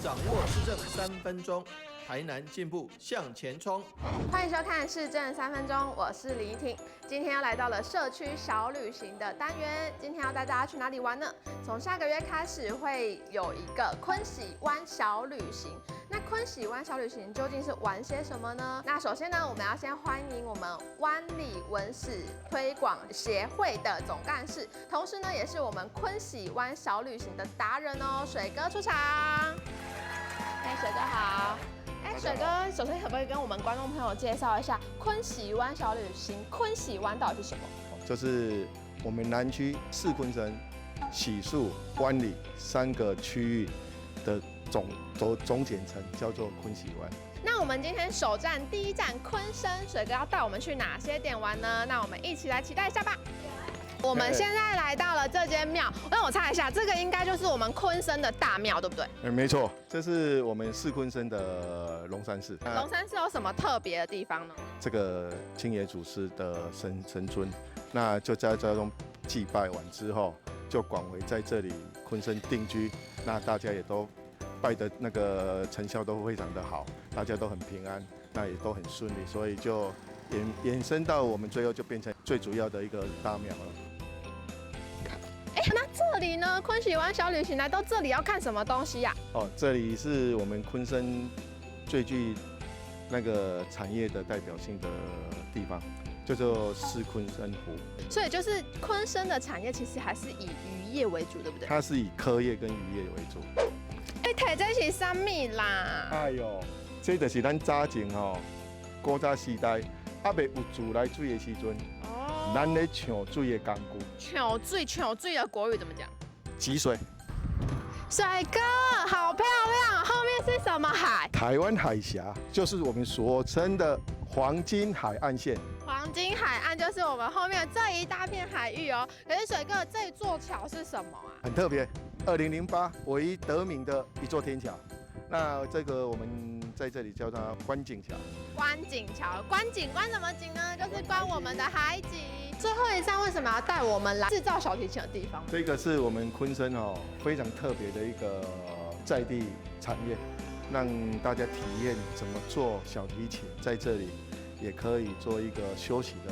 掌握市政3分钟，台南进步向前冲。欢迎收看《市政3分钟》，我是李怡婷。今天要来到了社区小旅行的单元，今天要带大家去哪里玩呢？从下个月开始会有一个昆喜湾小旅行。那昆喜湾小旅行究竟是玩些什么呢？那首先呢，我们要先欢迎我们湾里文史推广协会的总干事，同时呢，也是我们昆喜湾小旅行的达人哦，水哥出场。水哥好。水哥，首先可不可以跟我们观众朋友介绍一下昆喜湾小旅行？昆喜湾到底是什么？就是我们南区四昆生、喜树、湾里3个区域的总简称，叫做昆喜湾。那我们今天首站第1站昆生，水哥要带我们去哪些点玩呢？那我们一起来期待一下吧。我们现在来到了这间庙，让我猜一下，这个应该就是我们昆生的大庙，对不对？没错，这是我们四昆生的龙山寺。龙山寺有什么特别的地方呢？这个青野祖师的神尊，那就在这中祭拜完之后，就广为在这里昆生定居。那大家也都拜的那个成效都非常的好，大家都很平安，那也都很顺利，所以就衍生到我们最后就变成最主要的一个大庙了。那这里呢？昆喜湾小旅行来到这里要看什么东西呀？这里是我们昆生最具那个产业的代表性的地方，叫做四昆生湖。所以就是昆生的产业其实还是以渔业为主，对不对？它是以科业跟渔业为主。摕这是什么啦？哎呦，这就是咱早前古早时代还未有自来水的时阵。咱咧抢水的工具，抢水的国语怎么讲？集水。水哥，好漂亮！后面是什么海？台湾海峡就是我们所称的黄金海岸线。黄金海岸就是我们后面这一大片海域哦。可是水哥，这座桥是什么啊？很特别，2008唯一得名的一座天桥。那这个我们在这里叫它观景桥。观景桥，观什么景呢？就是观我们的海景。最后一站为什么要带我们来制造小提琴的地方？这个是我们昆生非常特别的一个在地产业，让大家体验怎么做小提琴，在这里也可以做一个休息的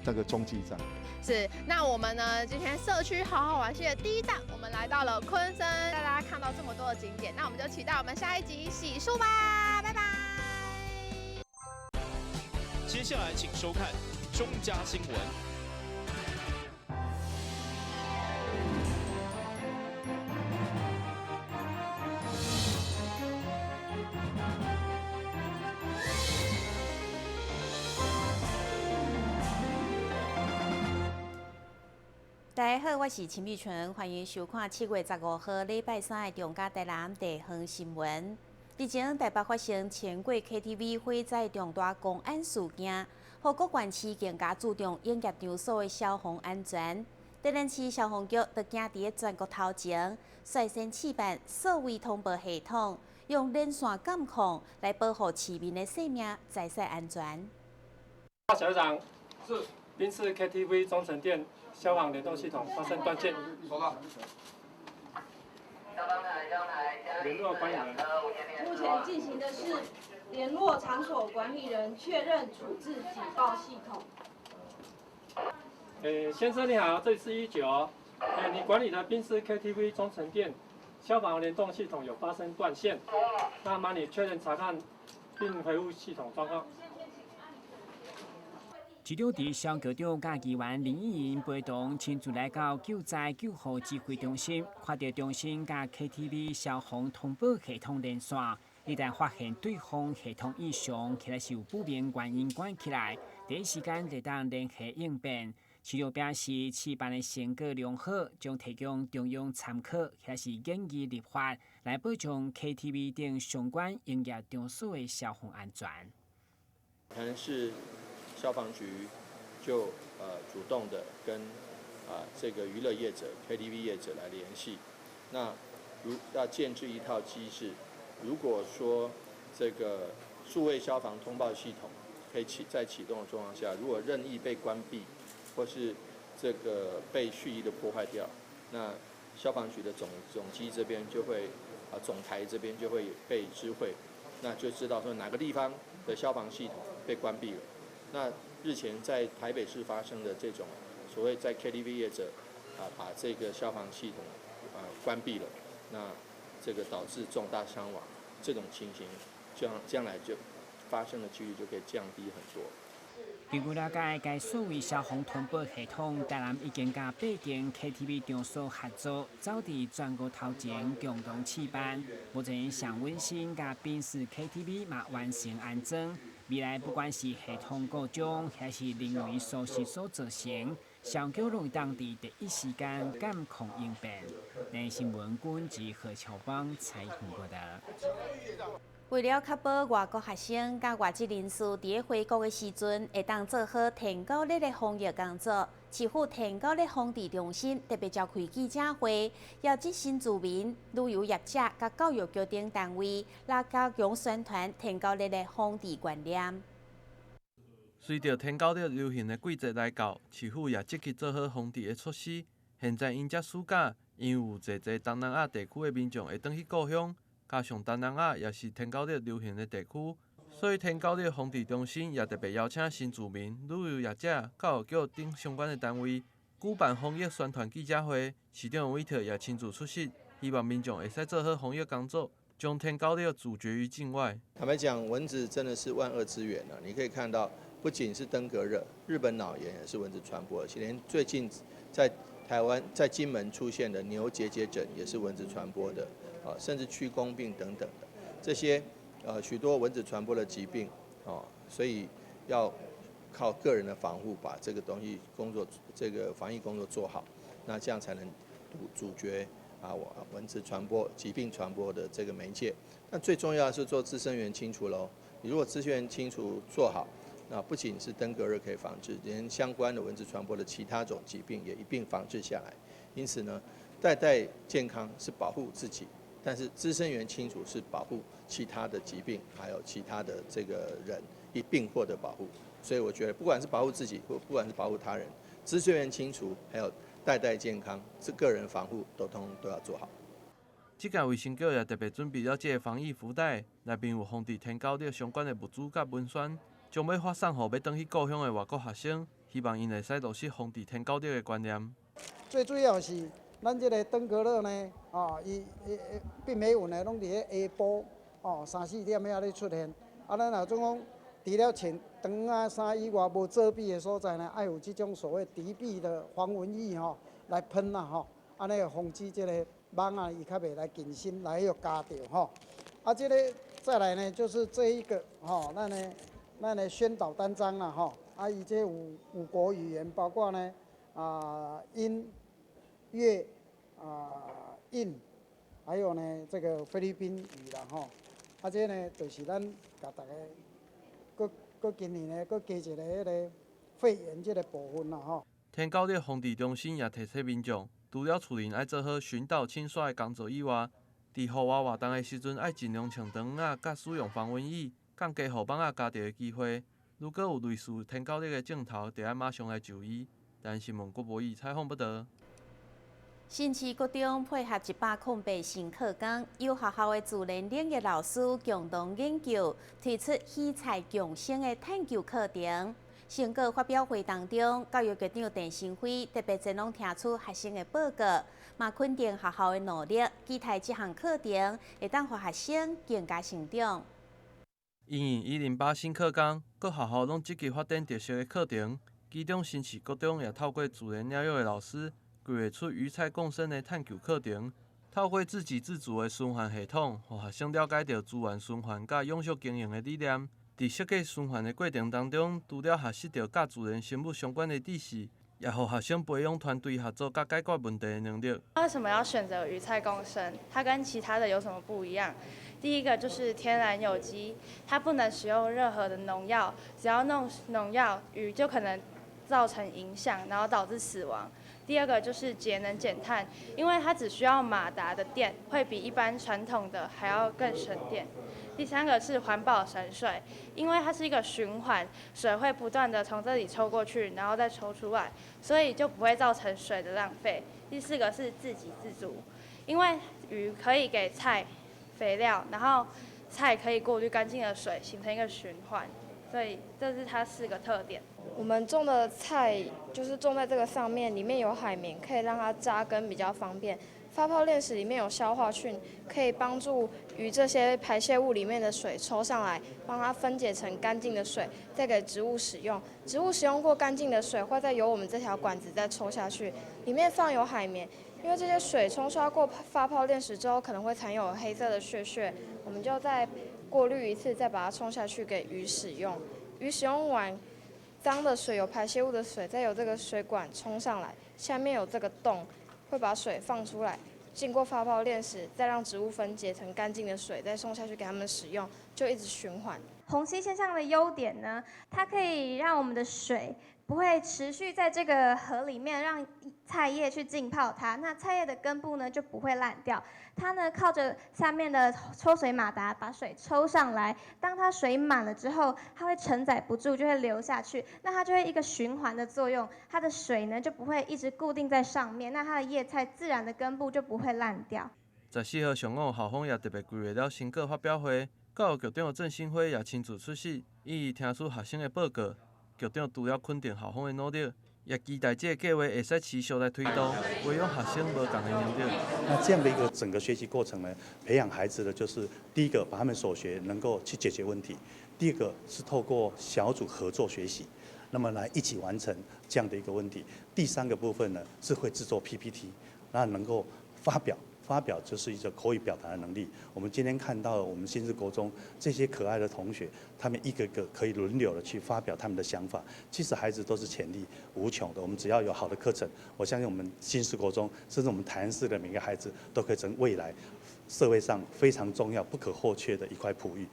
那个中继站。是，那我们呢？今天社区好好玩系的第1站，我们来到了昆生，带大家看到这么多的景点，那我们就期待我们下一集洗漱吧，拜拜。接下来请收看中嘉新闻。大家好，我是陈碧纯，欢迎收看7月15号礼拜3的中嘉台南地方新闻。日前台北发生千国 KTV 火灾重大公安事件，和各县市更加注重营业场所的消防安全。台南市消防局在行伫全国头前，率先试办数位通报系统，用连线监控来保护市民的性命、财产安全。小队长，是宾士 KTV 中城店消防联动系统发生断线。收到。联络管理人。目前进行的是联络场所管理人确认处置警报系统。先生你好，这里是19。你管理的宾士 KTV 中城店消防联动系统有发生断线，那麻烦你确认查看并回复系统状况。市长伫消局长甲议员林依莹陪同亲自来到救灾救护指挥中心，看到中心甲 KTV 消防通报系统连线，一旦发现对方系统异常，起来是有不明原因关起来，第一时间就当联系应变。市长表示，试办的成果良好，将提供中央参考，或是建议立法来保障 KTV 等相关营业场所的消防安全。台南市消防局就主动的跟这个娱乐业者 KTV 业者来联系，那要建制一套机制，如果说这个数位消防通报系统可以在启动的状况下，如果任意被关闭，或是这个被蓄意的破坏掉，那消防局的总机这边就会总台这边就会被知会，那就知道说哪个地方的消防系统被关闭了。那日前在台北市发生的这种所谓在 KTV 业者把这个消防系统关闭了，那这个导致重大伤亡，这种情形将来就发生的几率就可以降低很多。据了解，该所谓消防通报系统，台南已经甲8间 KTV 场所合作，早伫全国头前共同试办。目前上温馨甲宾士 KTV 嘛完成安装。未来不管是系统故障，还是人为疏失所造成，上桥拢当伫第一时间监控应变。内新闻军及何乔邦采访报道。为了确保外国学生甲外籍人士伫回国的时阵会当做好天高热的防疫工作，市府天高热防治中心特别召开记者会，邀集新住民、旅游业者甲教育局等单位来加强宣传天高热的防治观念。随着天高热流行的季节来到，市府也积极做好防治的措施。现在因遮暑假，因有侪东南亚地区的民众会转去故乡。加上东南亚也是天高热流行的地区，所以天高热防治中心也特别邀请新住民、旅游业者、教育局等相关的单位举办防疫宣传记者会。市长委托也亲自出席，希望民众会使做好防疫工作，将天高热阻绝于境外。坦白讲，蚊子真的是万恶之源啊！你可以看到，不仅是登革热，日本脑炎也是蚊子传播的，连最近在台湾在金门出现的牛结节疹也是蚊子传播的。甚至屈公病等等的这些许多蚊子传播的疾病所以要靠个人的防护，把这个东西这个防疫工作做好，那这样才能阻绝蚊子传播、疾病传播的这个媒介。那最重要的是做滋生源清除喽。你如果滋生源清除做好，那不仅是登革热可以防治，连相关的蚊子传播的其他种疾病也一并防治下来。因此呢，代代健康是保护自己。但是滋生源清除是保护其他的疾病，还有其他的这个人一并获得保护。所以我觉得，不管是保护自己，或不管是保护他人，滋生源清除还有代代健康，这个人防护都要做好。这届卫生局也特别准备了这个防疫福袋，内面有防治天高热相关的物资甲文宣，将要发送给要转去故乡的外国学生，希望因会使落实防治天高热的观念。最主要是。咱这个登革热呢，伊并没有呢，拢伫个下晡3、4点遐咧出现。咱若总讲，除了穿长啊衫以外，无遮蔽的所在呢，爱有这种所谓敌避的防蚊液来喷啦安尼防止这个蚊啊伊较袂来近身来迄个咬着这个再来呢，就是这一个咱的宣导单张啦伊这5国语言，包括呢英、粤。印，还有呢，这个菲律宾语啦这呢，就是咱甲大家，搁今年呢，搁加一个迄个肺炎这个部分啦天高热防治中心也提醒民众，除了厝内爱做好巡倒清扫的工作以外，伫户外活动的时阵，爱尽量穿长啊，甲使用防蚊液，降低互蚊仔咬到的机会。如果有类似天高热的症头，就要马上来就医。但新闻郭博义采访报道。新市国中配合108新课纲，由学校的自然领域老师共同研究，推出器材共生的探究课程。成果发表会当中，教育局长陈新辉特别前往听取学生的报告，嘛肯定学校的努力，期待这项课程会当让学生更加成长。因应108新课纲，各学校拢积极发展特色的课程，其中新市国中也透过自然领域的老师。规划出鱼菜共生的探究课程，透过自给自足的循环系统，让学生了解到资源循环甲永续经营的理念。伫设计循环的过程当中，除了学习到甲自然生物相关的知识，也让学生培养团队合作甲解决问题的能力。为什么要选择鱼菜共生？它跟其他的有什么不一样？第一个就是天然有机，它不能使用任何的农药，只要弄农药，鱼就可能造成影响，然后导致死亡。第二个就是节能减碳，因为它只需要马达的电，会比一般传统的还要更省电。第三个是环保省水，因为它是一个循环，水会不断的从这里抽过去，然后再抽出来，所以就不会造成水的浪费。第四个是自给自足，因为鱼可以给菜肥料，然后菜可以过滤干净的水，形成一个循环。所以这是它4个特点。我们种的菜就是种在这个上面，里面有海绵，可以让它扎根比较方便。发泡链石里面有消化菌，可以帮助鱼这些排泄物里面的水抽上来，帮它分解成干净的水，再给植物使用。植物使用过干净的水，会再由我们这条管子再抽下去，里面放有海绵。因为这些水冲刷过发泡链石之后，可能会含有黑色的屑屑，我们就再过滤一次，再把它冲下去给鱼使用。鱼使用完，脏的水有排泄物的水，再由这个水管冲上来，下面有这个洞，会把水放出来，经过发泡链石，再让植物分解成干净的水，再送下去给它们使用，就一直循环。虹吸现象的优点呢，它可以让我们的水不会持续在这个河里面，让菜叶去浸泡它，那菜叶的根部呢就不会烂掉。它呢靠着下面的抽水马达把水抽上来，当它水满了之后，它会承载不住，就会流下去，那它就会一个循环的作用，它的水呢就不会一直固定在上面，那它的叶菜自然的根部就不会烂掉。14号上午，校方也特别规划了成果发表会，教育局长郑新辉也亲自出席，伊听取学生的报告。局长除了肯定校方的努力，也期待这个计划会使持续来推动，培养学生无同的能力。那这样的一个整个学习过程呢，培养孩子的就是第一个把他们所学能够去解决问题，第二个是透过小组合作学习，那么来一起完成这样的一个问题。第3个部分呢是会制作 PPT， 那能够发表就是一个口语表达的能力。我们今天看到我们新市国中这些可爱的同学，他们一个个可以轮流的去发表他们的想法。其实孩子都是潜力无穷的，我们只要有好的课程，我相信我们新市国中，甚至我们台南市的每个孩子，都可以成未来社会上非常重要、不可或缺的一块璞玉。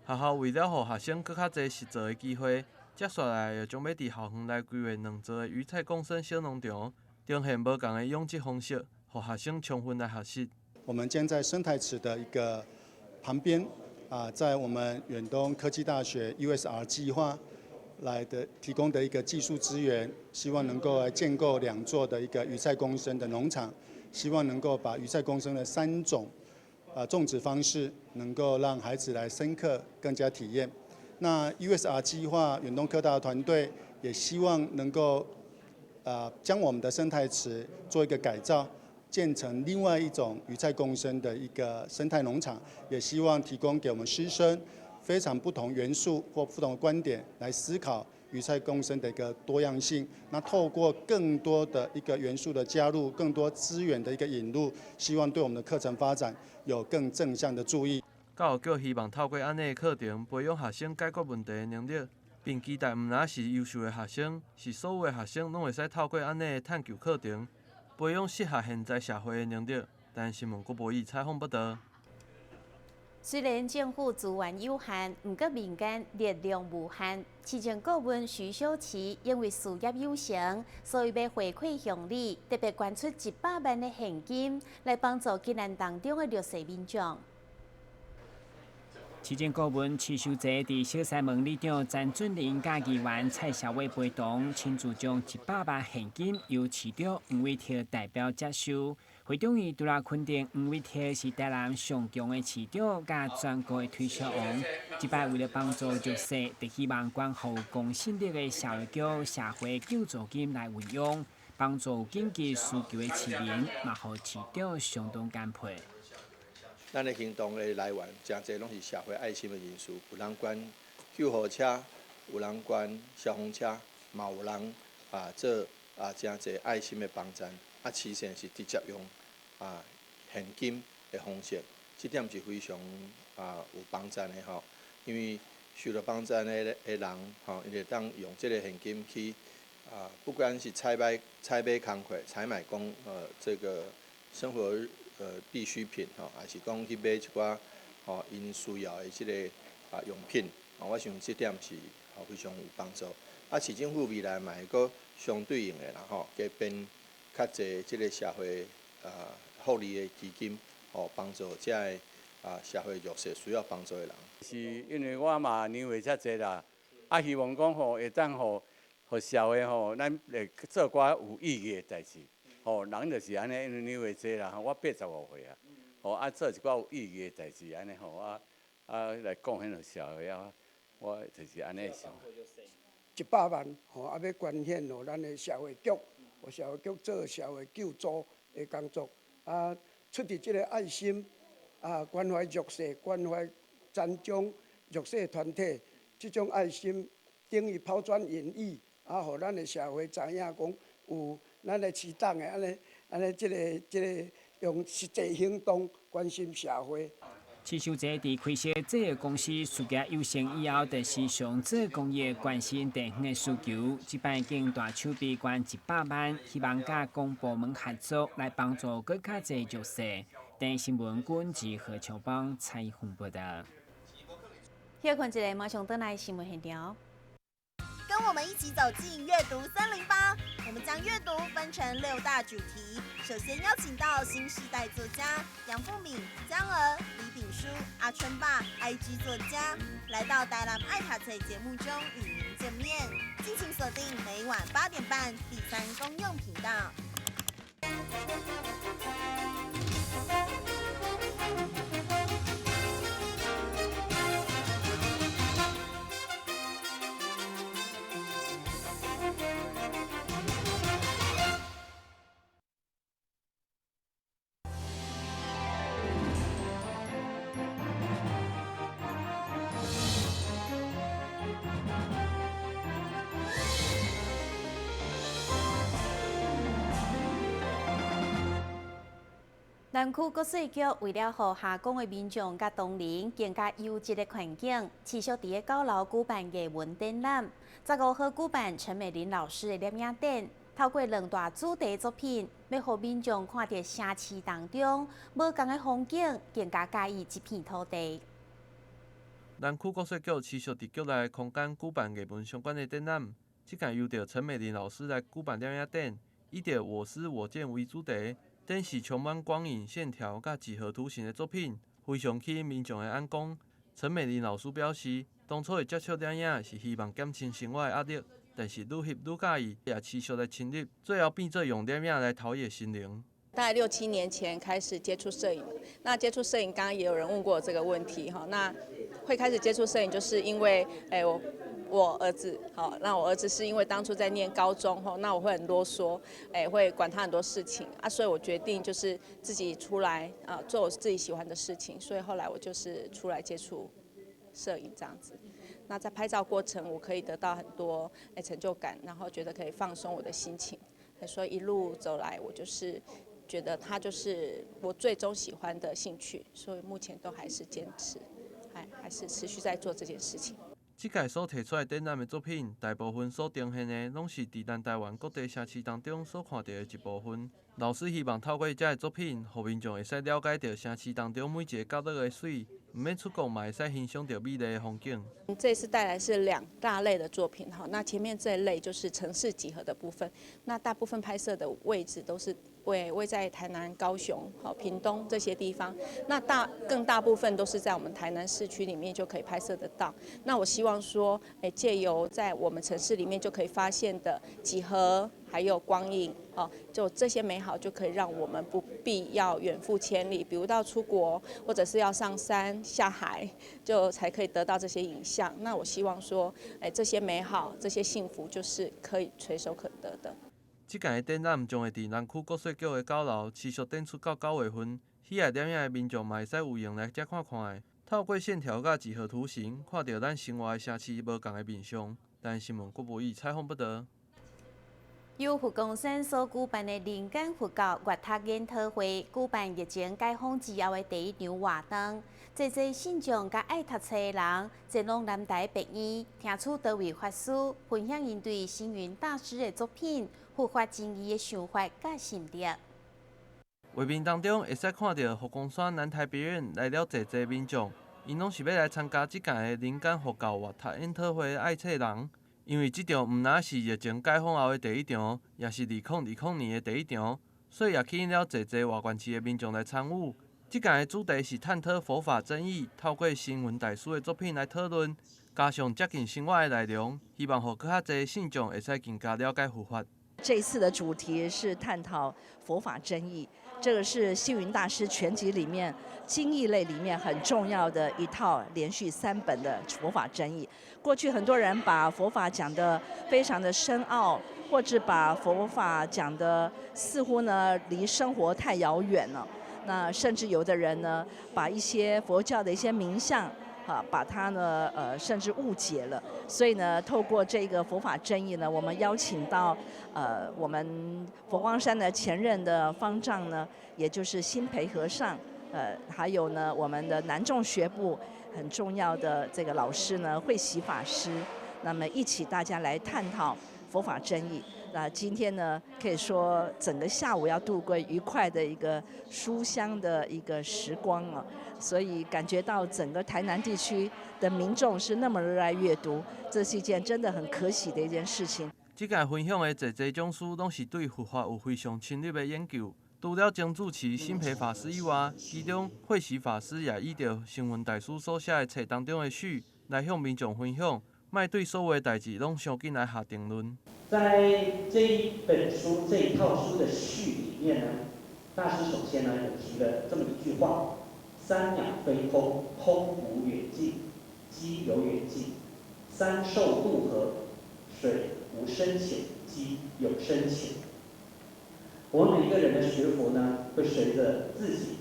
学校为了让学生更较多实做的机会，接下来又将要伫校园内规划2座的鱼菜共生小农场，呈现无同的养殖方式。让学生充分来学习。我们将在生态池的一个旁边，在我们远东科技大学 USR 计划来的提供的一个技术资源，希望能够来建构2座的一个鱼菜共生的农场，希望能够把鱼菜共生的3种种植方式，能够让孩子来深刻更加体验。那 USR 计划远东科大的团队也希望能够将我们的生态池做一个改造，建成另外一种鱼菜共生的一个生态农场，也希望提供给我们师生非常不同元素或不同的观点来思考鱼菜共生的一个多样性。那透过更多的一个元素的加入，更多资源的一个引入，希望对我们的课程发展有更正向的注意。教育局希望透过安尼的课程，培养学生解决问题的能力，并期待毋仅是优秀的学生，是所有的学生拢会使透过安尼的探究课程，培养适合现在社会的能力。但新闻郭博义采访报道。虽然政府资源有限，不过民间力量无限。市政顾问徐小琪因为事业有成，所以要回馈乡里，特别捐出100万的现金来帮助急难当中的弱势民众。市政顾问徐秀泽伫小西门里长詹俊林甲议员蔡小伟陪同，亲自将100万现金由市长黄伟霆代表接收。会中伊除了肯定黄伟霆是台南上强的市长，甲全国的推销王，这摆为了帮助弱势，就希望捐予公信力的社会局社会救助金来运用，帮助紧急需求的市民，嘛，互市长相当感佩。咱的行动的来源，真侪拢是社会爱心的人士，有人捐救护车，有人捐消防车，嘛有人做真侪爱心的帮衬。慈善是直接用现金的方式，这点是非常有帮衬的吼。因为受到帮衬的人吼，伊会当用这个现金去不管是采买工课、采买这个生活必需品吼，还是讲去买一寡因需要的这个用品，我想这点是非常有帮助。市政府未来嘛会阁相对应的啦吼，加编较侪即个社会福利的基金，帮助遮个社会弱势需要帮助的人。是因为我嘛年岁较侪啦，希望讲会当互社会咱会做寡有意义的代志。人就是安尼，因为年岁侪啦，我85岁啊，做一寡有意义的代志，安尼来贡献给社会我就是安尼想。100万要捐献予咱的社会局，社会局做社会救助的工作，出于这个爱心，关怀弱势、关怀残障弱势团体，这种爱心等于抛砖引玉，互咱的社会知影讲有咱的市党的安尼这个用实际行动关心社会。刺绣节伫开设这个公司事业有成以后，就时常做公益关心地方的需求。这摆已经大筹备捐100万，希望甲公部门合作来帮助更较侪弱势。电新闻军及何秋邦采访报道。休困一下，马上转来新闻现场。跟我们一起走进阅读308，我们将阅读分成6大主题。首先邀请到新世代作家杨富敏、江儿、李炳书、阿春爸、IG 作家，来到台南爱读册节目中与您见面。敬请锁定每晚8点半第3公用频道。南区国税局为了让下岗的民众甲同仁更加优质的环境，持续伫个9楼举办艺文展览。15号举办陈美玲老师的摄影展，透过2大主题作品，要让民众看到城市当中无同的风景，更加介意这片土地。南区国税局持续伫局内的空间举办艺文相关的展览。这届由着陈美玲老师来举办摄影展，以着我思我见为主题。展示充满光影、线条甲几何图形的作品，非常吸引民众的眼光。陈美玲老师表示，当初会接触摄影是希望减轻生活的压力，但是愈翕愈介意，也持续来深入，最后变做用摄影来陶冶心灵。大概6、7年前开始接触摄影，那接触摄影，刚刚也有人问过这个问题哈。那会开始接触摄影，就是因为我儿子，好，那我儿子是因为当初在念高中吼，那我会很啰嗦，会管他很多事情啊，所以我决定就是自己出来做我自己喜欢的事情，所以后来我就是出来接触摄影这样子。那在拍照过程，我可以得到很多成就感，然后觉得可以放松我的心情，所以一路走来，我就是觉得它就是我最终喜欢的兴趣，所以目前都还是坚持，还是持续在做这件事情。这届所提出的展览的作品，大部分所呈现的，拢是伫咱台湾各地城市当中所看到的一部分。老师希望透过这个作品，让民众会使了解到城市当中每一个角落的水，唔免出国嘛会使欣赏到美丽的风景。这次带来是2大类的作品哈，那前面这一类就是城市几何的部分，那大部分拍摄的位置都是位在台南、高雄、屏东这些地方，那更大部分都是在我们台南市区里面就可以拍摄得到。那我希望说，借由在我们城市里面就可以发现的几何，还有光影，就这些美好就可以让我们不必要远赴千里，比如到出国或者是要上山下海，就才可以得到这些影像。那我希望说，这些美好、这些幸福就是可以垂手可得的。这届的展览将会伫南区国税局的9楼持续展出到9月份，喜爱摄影的民众嘛会使有闲来遮看看的。透过线条甲几何图形，看到咱生活的城市无同的面相。但新闻郭博义采访报道。由佛光山所举办的灵感佛教阅读研讨会，举办疫情解封之后的第1场活动。侪信众甲爱读册的人，前往南台北医，听取多位法师分享因对星云大师的作品复发争议的想法甲心得。画面当中会使看到佛光山南台北院来了侪民众，因拢是要来参加这届的灵感佛教阅读研讨会的爱册人。因为这场毋但是疫情解封后的第1场，也是2020年的第1场，所以也吸引了侪外县市的民众来参与。这届的主题是探讨佛法争议，透过星云大师的作品来讨论，加上接近生活的内容，希望让更较侪信众会使更加了解佛法。这一次的主题是探讨佛法真义，这个是星云大师全集里面经义类里面很重要的一套连续3本的佛法真义。过去很多人把佛法讲得非常的深奥，或者把佛法讲得似乎呢离生活太遥远了。那甚至有的人呢，把一些佛教的一些名相，把它呢甚至误解了。所以呢，透过这个佛法真义呢，我们邀请到我们佛光山的前任的方丈呢，也就是新培和尚，还有呢我们的南众学部很重要的这个老师呢慧喜法师，那么一起大家来探讨佛法真义。那今天呢，可以说整个下午要度过愉快的一个书香的一个时光啊，所以感觉到整个台南地区的民众是那么热爱阅读，这是一件真的很可喜的一件事情。这届分享的侪讲师，拢是对佛法有非常深入的研究。除了曾主持新培法师以外，其中慧喜法师也依照星云大师所写的册当中的序来向民众分享，莫对所有的代志拢伤紧来下定论。在这一本书这一套书的序里面呢，大师首先呢有提了这么一句话：三鸟飞空，空无远近，机有远近；三兽渡河，水无深浅，机有深浅。我们每个人的学佛呢，会随着自己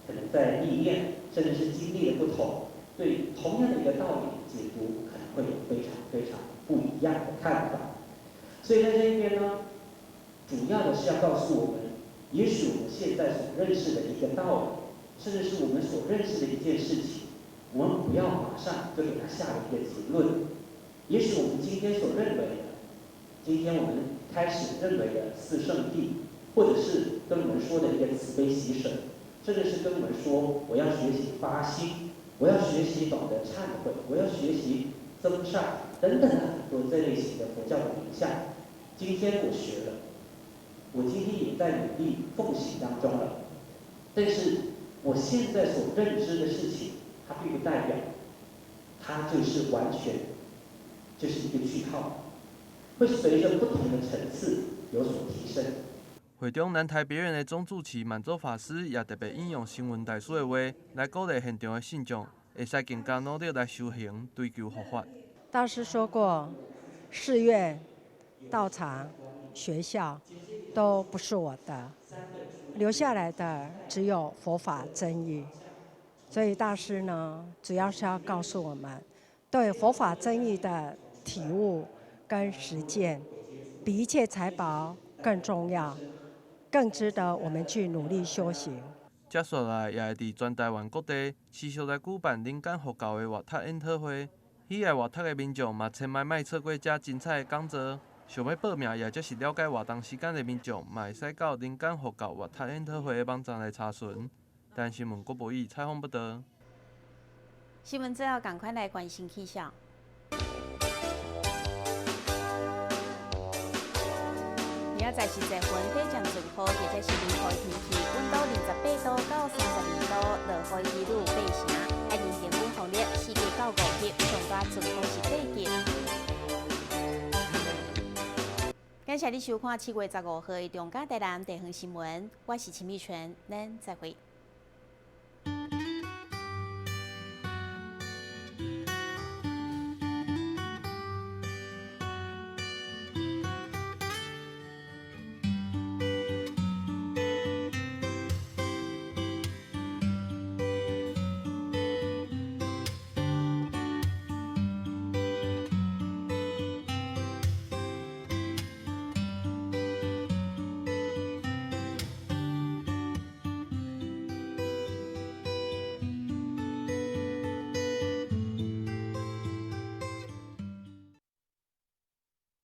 可能在历练，甚至是经历的不同，对同样的一个道理解读，可能会有非常非常不一样的看法。所以在这一边呢，主要的是要告诉我们，也许我们现在所认识的一个道理，甚至是我们所认识的一件事情，我们不要马上就给它下了一个结论。也许我们今天所认为的，今天我们开始认为的四圣谛，或者是跟我们说的一个慈悲喜舍，甚至是跟我们说我要学习发心，我要学习懂得忏悔，我要学习增上等等的很多这类型的佛教的名相。今天我学了，我今天也在努力奉行当中了，但是我现在所认知的事情，它并不代表它就是完全就是一个句号，会随着不同的层次有所提升。会中南台别院的总主持满洲法师也特别引用星云大师的话，来鼓励现场的信众，会使更加努力来修行，追求佛法。大师说过，寺院、道场、学校都不是我的，留下来的只有佛法真义。所以大师呢，主要是要告诉我们，对佛法真义的体悟跟实践，比一切财宝更重要，更值得我们去努力修行。接下来也会伫全台湾各地持续来举办人间佛教的活读研讨会，喜爱活读的民众嘛，千万莫错过这精彩的讲座。想要报名，也就是了解活动时间的民众，嘛会使到人间佛教活读研讨会的网站来查询。台湾新闻郭博义采访报道。新闻最后赶快来关心气象。明仔载是1分，非常准好，而且是凉快天气，温度28度到32度，落雨几率8成，海面平均风力4级到5级，上大准好是8级。感谢你收看7月15号的中嘉台南地方新闻，我是陈美泉，咱再会。